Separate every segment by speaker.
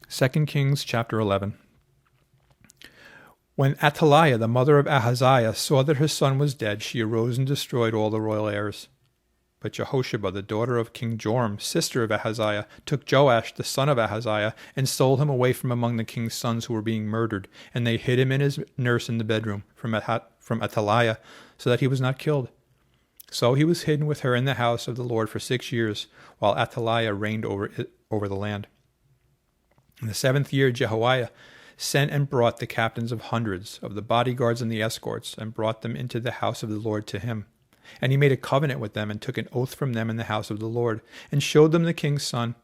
Speaker 1: 2 Kings chapter 11. When Athaliah, the mother of Ahaziah, saw that her son was dead, she arose and destroyed all the royal heirs. But Jehosheba, the daughter of King Joram, sister of Ahaziah, took Joash, the son of Ahaziah, and stole him away from among the king's sons who were being murdered, and they hid him in his nurse in the bedroom from Athaliah, so that he was not killed. So he was hidden with her in the house of the Lord for 6 years, while Athaliah reigned over the land. In the 7th year, Jehoiada sent and brought the captains of hundreds of the bodyguards and the escorts, and brought them into the house of the Lord to him. And he made a covenant with them, and took an oath from them in the house of the Lord, and showed them the king's son.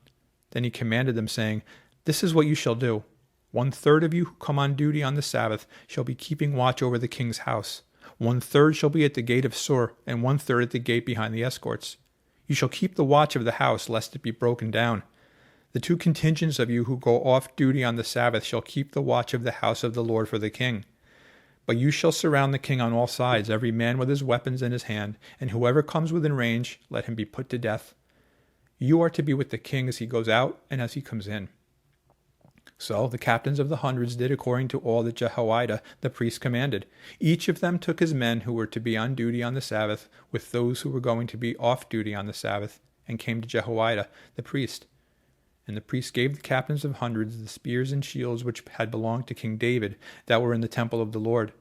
Speaker 1: Then he commanded them, saying, "This is what you shall do. 1/3 of you who come on duty on the Sabbath shall be keeping watch over the king's house. 1/3 shall be at the gate of Sur, and 1/3 at the gate behind the escorts. You shall keep the watch of the house, lest it be broken down. The 2 contingents of you who go off duty on the Sabbath shall keep the watch of the house of the Lord for the king. But you shall surround the king on all sides, every man with his weapons in his hand, and whoever comes within range, let him be put to death. You are to be with the king as he goes out and as he comes in." So the captains of the hundreds did according to all that Jehoiada the priest commanded. Each of them took his men who were to be on duty on the Sabbath, with those who were going to be off duty on the Sabbath, and came to Jehoiada the priest. And the priest gave the captains of hundreds the spears and shields which had belonged to King David, that were in the temple of the Lord.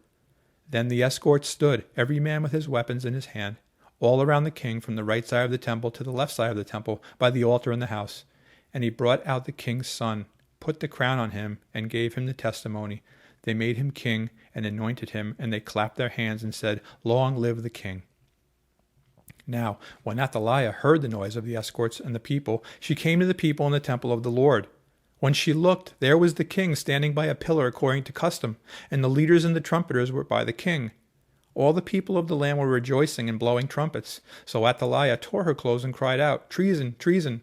Speaker 1: Then the escorts stood, every man with his weapons in his hand, all around the king, from the right side of the temple to the left side of the temple, by the altar in the house. And he brought out the king's son, put the crown on him, and gave him the testimony. They made him king, and anointed him, and they clapped their hands and said, "Long live the king." Now, when Athaliah heard the noise of the escorts and the people, she came to the people in the temple of the Lord. When she looked, there was the king standing by a pillar according to custom, and the leaders and the trumpeters were by the king. All the people of the land were rejoicing and blowing trumpets. So Athaliah tore her clothes and cried out, "Treason, treason!"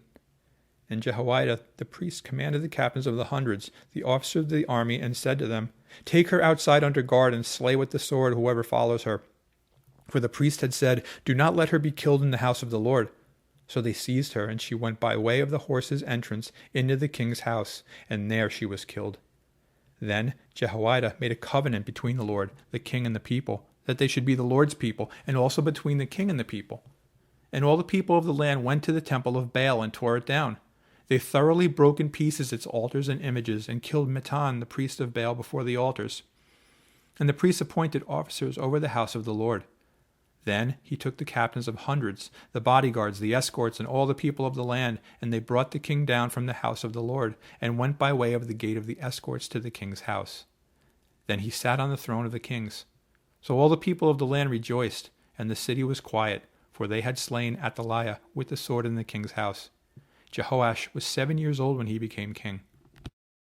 Speaker 1: And Jehoiada the priest commanded the captains of the hundreds, the officers of the army, and said to them, "Take her outside under guard and slay with the sword whoever follows her." For the priest had said, "Do not let her be killed in the house of the Lord." So they seized her, and she went by way of the horses' entrance into the king's house, and there she was killed. Then Jehoiada made a covenant between the Lord, the king, and the people, that they should be the Lord's people, and also between the king and the people. And all the people of the land went to the temple of Baal and tore it down. They thoroughly broke in pieces its altars and images, and killed Mattan, the priest of Baal, before the altars. And the priests appointed officers over the house of the Lord. Then he took the captains of hundreds, the bodyguards, the escorts, and all the people of the land, and they brought the king down from the house of the Lord, and went by way of the gate of the escorts to the king's house. Then he sat on the throne of the kings. So all the people of the land rejoiced, and the city was quiet, for they had slain Athaliah with the sword in the king's house. Jehoash was 7 years old when he became king.